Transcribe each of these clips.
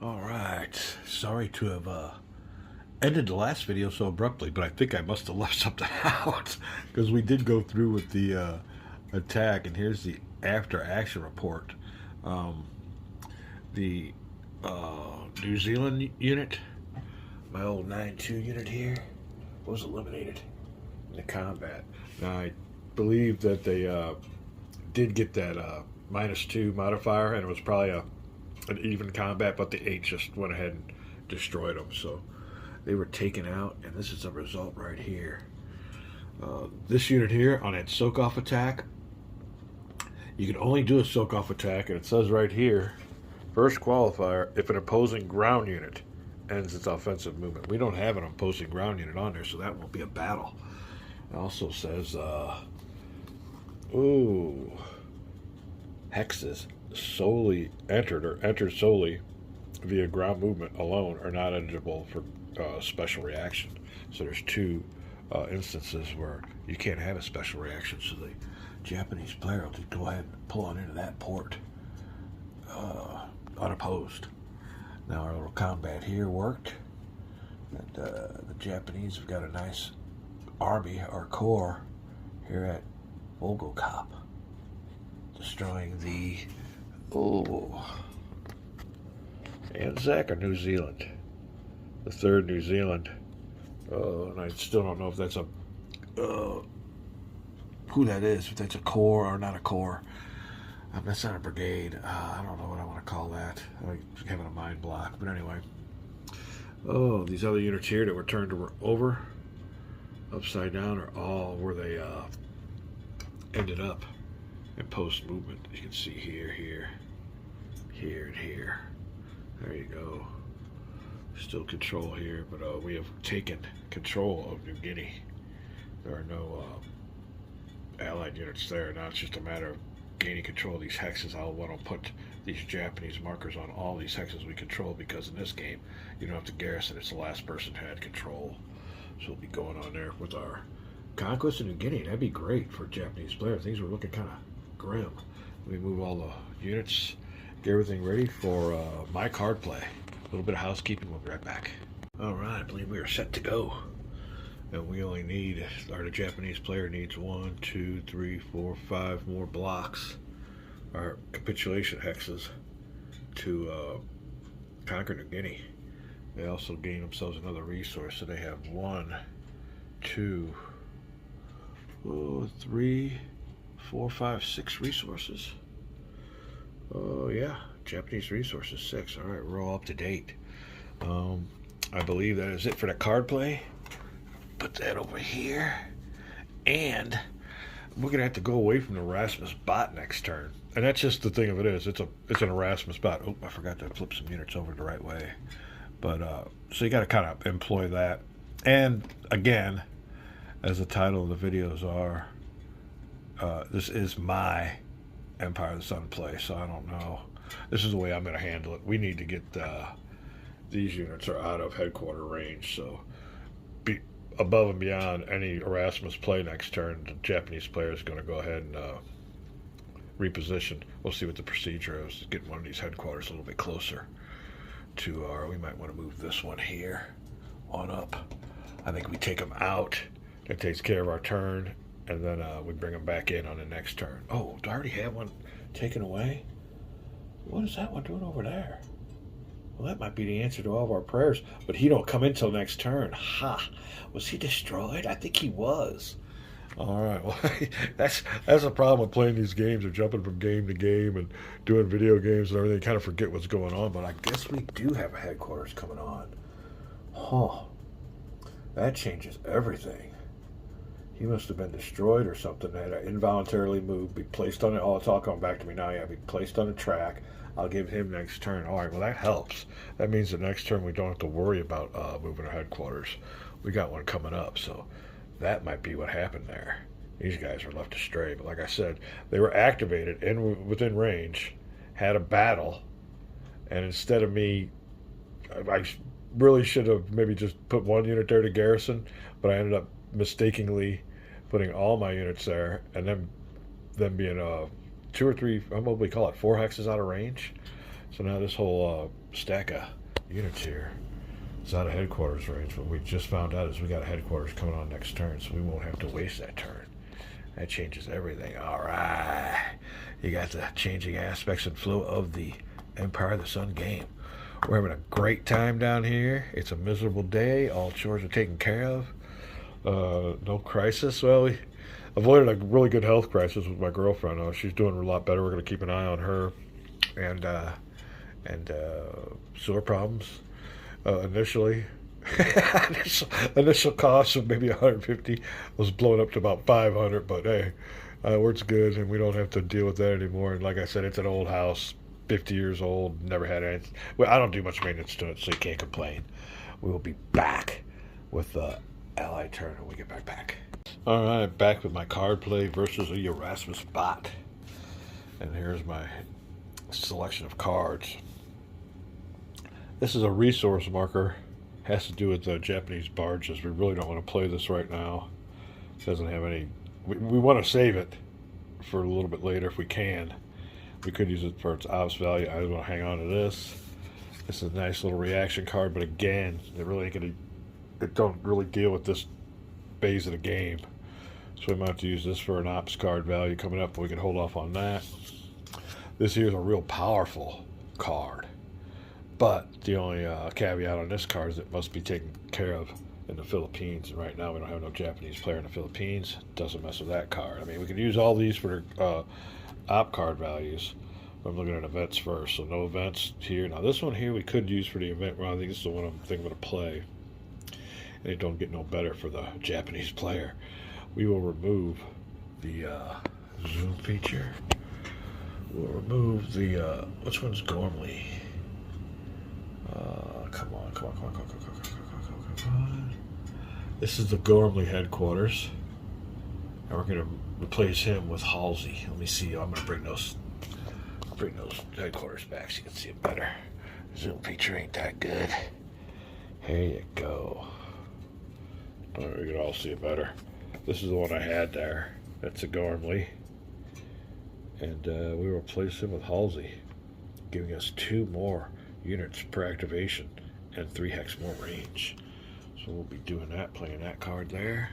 All right. Sorry to have ended the last video so abruptly, but I think I must have left something out because we did go through with the attack, and here's the after action report. Um, the New Zealand unit, my old 9-2 unit here, was eliminated in the combat. Now, I believe that they did get that -2 modifier, and it was probably an even combat, but the 8 just went ahead and destroyed them. So they were taken out, and this is the result right here. This unit here on that soak off attack, you can only do a soak off attack, and it says right here, first qualifier, if an opposing ground unit ends its offensive movement. We don't have an opposing ground unit on there, so that won't be a battle. It also says, hexes solely entered or entered solely via ground movement alone are not eligible for special reaction. So there's two instances where you can't have a special reaction. So the Japanese player will just go ahead and pull on into that port unopposed. Now our little combat here worked, and the Japanese have got a nice army or corps here at Volgokop, destroying the Anzac or New Zealand, the third New Zealand. And I still don't know if that's a who that is, if that's a corps or not a corps. That's not a brigade. I don't know what I want to call that. I'm having a mind block. But anyway. Oh, these other units here that were turned over, upside down, are all where they ended up in post movement. You can see here, here, and here. There you go. Still control here, but we have taken control of New Guinea. There are no allied units there. Now it's just a matter of gaining control of these hexes. I'll want to put these Japanese markers on all these hexes we control, because in this game you don't have to garrison. It's the last person who had control. So we'll be going on there with our conquest of New Guinea. That'd be great for a Japanese player. Things were looking kind of grim. Let me move all the units, get everything ready for my card play. A little bit of housekeeping. We'll be right back. All right, I believe we are set to go. And we only need, or the Japanese player needs 1, 2, 3, 4, 5 more blocks, or capitulation hexes, to conquer New Guinea. They also gain themselves another resource, so they have 1, 2, 3, 4, 5, 6 resources. Oh yeah, Japanese resources 6. All right, we're all up to date. I believe that is it for the card play. Put that over here, and we're gonna have to go away from the ERASMUS bot next turn. And that's just the thing of it is, it's an ERASMUS bot. Oh, I forgot to flip some units over the right way. But so you got to kind of employ that. And again, as the title of the videos are, this is my Empire of the Sun play, so I don't know. This is the way I'm going to handle it. We need to get these units are out of headquarter range, so be above and beyond any ERASMUS play next turn, the Japanese player is going to go ahead and reposition. We'll see what the procedure is. Getting one of these headquarters a little bit closer to our. We might want to move this one here on up. I think we take them out. That takes care of our turn, and then we bring them back in on the next turn. Oh, do I already have one taken away? What is that one doing over there? Well, that might be the answer to all of our prayers, but he don't come in till next turn. Ha! Was he destroyed? I think he was. All right. Well, that's the problem with playing these games, or jumping from game to game and doing video games and everything. You kind of forget what's going on, but I guess we do have a headquarters coming on. Huh. That changes everything. He must have been destroyed or something. That involuntarily moved, be placed on it. Oh, it's all coming back to me now. Yeah, be placed on a track. I'll give him next turn. All right, well, that helps. That means the next turn we don't have to worry about moving our headquarters. We got one coming up, so that might be what happened there. These guys were left astray, but like I said, they were activated within range, had a battle, and instead of me, I really should have maybe just put one unit there to garrison, but I ended up mistakenly putting all my units there, and then being 2 or 3, I'm what we call it, 4 hexes out of range. So now this whole stack of units here. It's out of headquarters range, but we just found out is we got a headquarters coming on next turn, so we won't have to waste that turn. That changes everything. All right. You got the changing aspects and flow of the Empire of the Sun game. We're having a great time down here. It's a miserable day. All chores are taken care of. No crisis. Well, we avoided a really good health crisis with my girlfriend. She's doing a lot better. We're going to keep an eye on her. And sewer problems. Initially, initial cost of maybe 150 was blown up to about 500, but hey, it's good, and we don't have to deal with that anymore. And like I said, it's an old house, 50 years old, never had anything. Well, I don't do much maintenance to it, so you can't complain. We will be back with the Allied turn when we get back. All right, back with my card play versus a ERASMUS bot. And here's my selection of cards. This is a resource marker. Has to do with the Japanese barges. We really don't want to play this right now. It doesn't have any... We want to save it for a little bit later if we can. We could use it for its obvious value. I just want to hang on to this. This is a nice little reaction card, but again, it don't really deal with this phase of the game. So we might have to use this for an ops card value coming up, but we can hold off on that. This here is a real powerful card. But the only caveat on this card is it must be taken care of in the Philippines. And right now we don't have no Japanese player in the Philippines. Doesn't mess with that card. I mean, we can use all these for op card values. I'm looking at events first, so no events here. Now this one here we could use for the event. Well, I think this is the one I'm thinking I'm going to play. And it don't get no better for the Japanese player. We will remove the zoom feature. We'll remove the, which one's Gormley? Come on. This is the Gormley headquarters. And we're going to replace him with Halsey. Let me see. I'm going to bring those headquarters back so you can see it better. Zoom feature ain't that good. Here you go. All right, we can all see it better. This is the one I had there. That's a Gormley. And we replace him with Halsey, giving us 2 more units per activation and 3 hex more range. So we'll be doing that, playing that card there.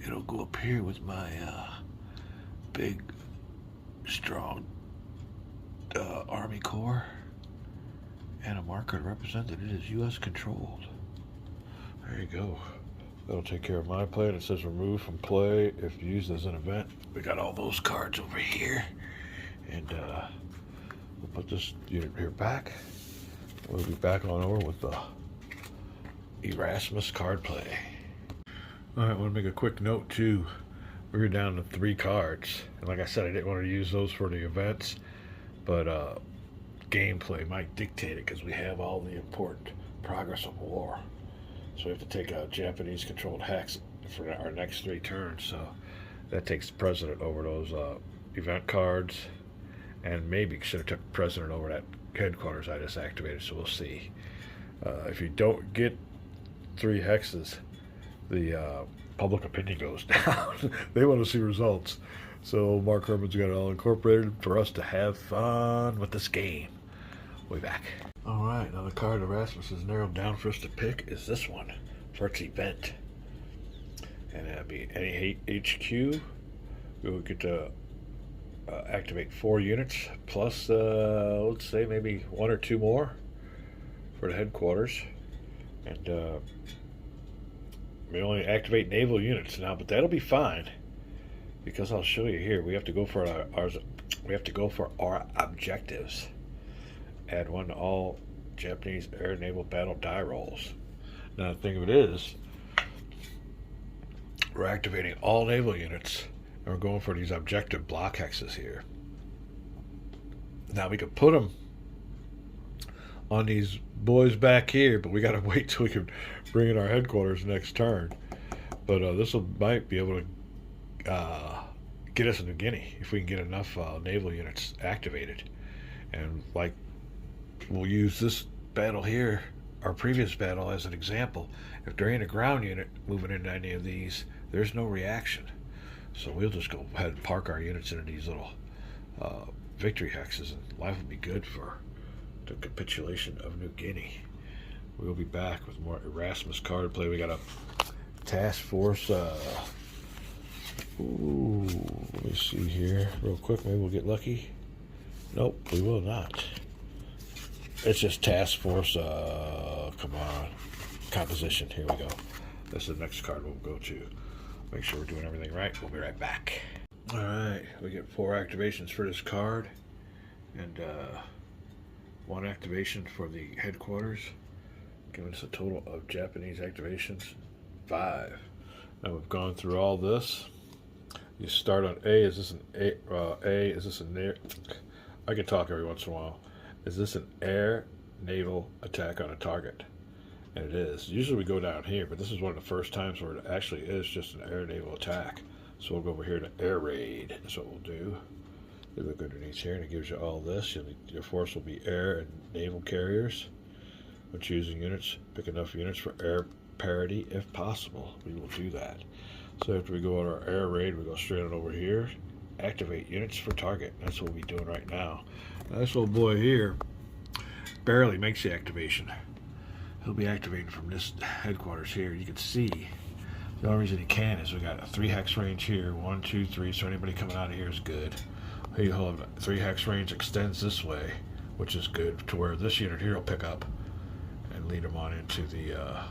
It'll go up here with my big, strong Army Corps and a marker to represent that it is U.S. controlled. There you go. That'll take care of my play, and it says remove from play if used as an event. We got all those cards over here, and we'll put this unit here back. We'll be back on over with the ERASMUS card play. Alright, I want to make a quick note too. We're down to 3 cards. And like I said, I didn't want to use those for the events, but gameplay might dictate it because we have all the important progress of war. So we have to take a Japanese controlled hex for our next 3 turns. So that takes the president over those event cards. And maybe should have took president over that headquarters I just activated, so we'll see. If you don't get 3 hexes, the public opinion goes down. They want to see results. So Mark Herman's got it all incorporated for us to have fun with this game. We'll be back. Alright, now the card Erasmus is narrowed down for us to pick is this one for its event. And that'll be any HQ. We will get to activate 4 units plus let's say maybe 1 or 2 more for the headquarters, and we only activate naval units now, but that'll be fine because I'll show you here. We have to go for our objectives. Add 1 to all Japanese air naval battle die rolls. Now the thing of it is, we're activating all naval units. And we're going for these objective block hexes here. Now we could put them on these boys back here, but we got to wait till we can bring in our headquarters next turn. But this might be able to get us into Guinea if we can get enough naval units activated. And like, we'll use this battle here, our previous battle, as an example. If there ain't a ground unit moving into any of these, there's no reaction. So we'll just go ahead and park our units into these little victory hexes, and life will be good for the capitulation of New Guinea. We'll be back with more ERASMUS card play. We got a task force. Ooh, let me see here real quick. Maybe we'll get lucky. Nope, we will not. It's just task force. Come on, composition. Here we go. This is the next card we'll go to. Make sure we're doing everything right. We'll be right back. All right, we get 4 activations for this card, and 1 activation for the headquarters, giving us a total of Japanese activations 5. Now we've gone through all this. You start on A. Is this an A? Is this an air? I can talk every once in a while. Is this an air naval attack on a target? And it is. Usually we go down here, but this is one of the first times where it actually is just an air naval attack. So we'll go over here to air raid. That's what we'll do. You look underneath here, and it gives you all this. Your force will be air and naval carriers. When choosing units, pick enough units for air parity if possible. We will do that. So after we go on our air raid, we go straight on over here. Activate units for target. That's what we'll be doing right now. Now this little boy here barely makes the activation. He'll be activating from this headquarters here. You can see the only reason he can is we got a 3 hex range here. 1, 2, 3. So anybody coming out of here is good. He'll have 3 hex range extends this way, which is good to where this unit here will pick up and lead him on into the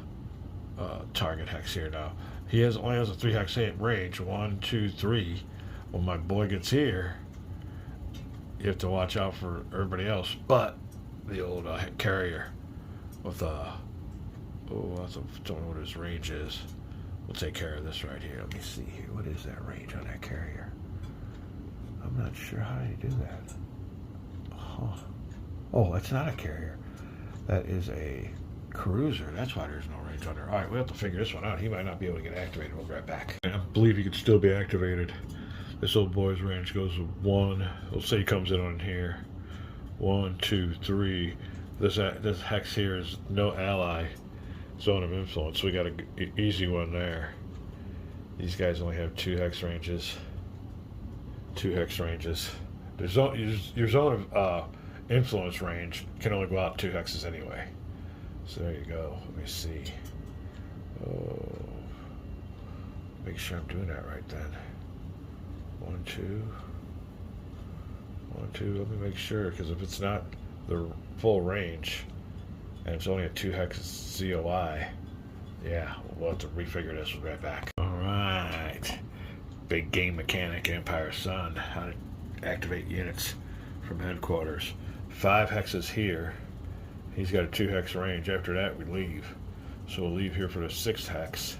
target hex here. Now he only has a 3 hex range. 1, 2, 3. When my boy gets here, you have to watch out for everybody else. But the old carrier with I don't know what his range is. We'll take care of this right here. Let me see here. What is that range on that carrier? I'm not sure how you do that. Huh. Oh, that's not a carrier. That is a cruiser. That's why there's no range on there. All right, we'll have to figure this one out. He might not be able to get activated. We'll be right back. I believe he could still be activated. This old boy's range goes with 1. Let's say he comes in on here. 1, 2, 3. This hex here is no ally zone of influence. So we got an easy one there. These guys only have 2 hex ranges. 2 hex ranges. Your zone of influence range can only go out 2 hexes anyway. So there you go. Let me see. Oh, make sure I'm doing that right then. 1, 2. 1, 2. Let me make sure, because if it's not the full range and it's only a 2 hex ZOI, yeah, we'll have to refigure this. We'll be right back. All right. Big game mechanic, Empire Sun. How to activate units from headquarters. 5 hexes here. He's got a 2 hex range. After that, we leave. So we'll leave here for the 6th hex.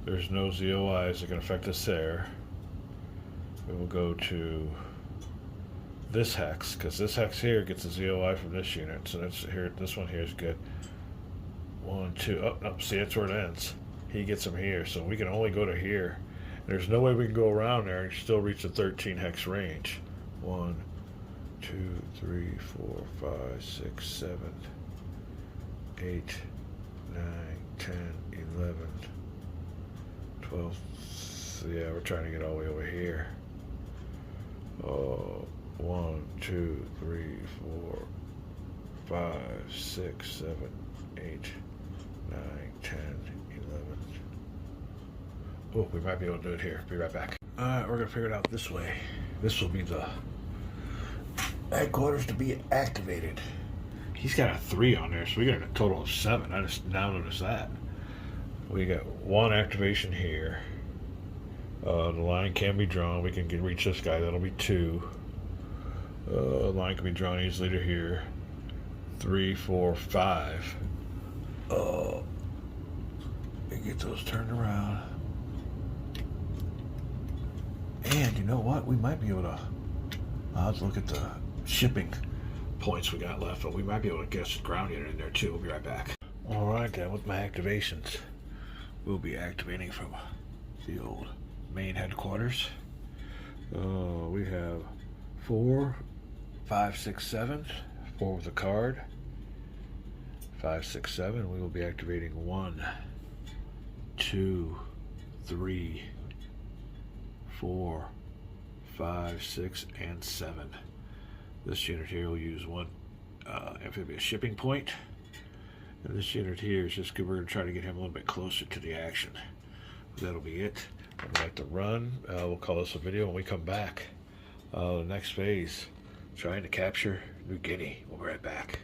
There's no ZOIs that can affect us there. We will go to this hex, because this hex here gets a ZOI from this unit. So that's here. This one here is good. 1, 2. Oh, no, see, that's where it ends. He gets them here, so we can only go to here. There's no way we can go around there and still reach the 13 hex range. 1, 2, 3, 4, 5, 6, 7, 8, 9, 10, 11, 12. So yeah, we're trying to get all the way over here. 1, 2, 3, 4, 5, 6, 7, 8, 9, 10, 11. Oh, we might be able to do it here. Be right back. Alright, we're going to figure it out this way. This will be the headquarters to be activated. He's got a 3 on there, so we got a total of 7. I just now noticed that. We got 1 activation here. The line can be drawn. We can reach this guy. That'll be 2. Line can be drawn easily to here. 3, 4, 5. And get those turned around. And you know what? We might be able to. I'll have to look at the shipping points we got left, but we might be able to get a ground unit in there too. We'll be right back. All right, then, with my activations, we'll be activating from the old main headquarters. We have 4, 5, 6, 7. 4 with a card. 5, 6, 7. We will be activating 1, 2, 3, 4, 5, 6, and 7. This unit here will use 1 amphibious shipping point. And this unit here is just good. We're going to try to get him a little bit closer to the action. That'll be it. I'd like to run. We'll call this a video when we come back. The next phase, trying to capture New Guinea. We'll be right back.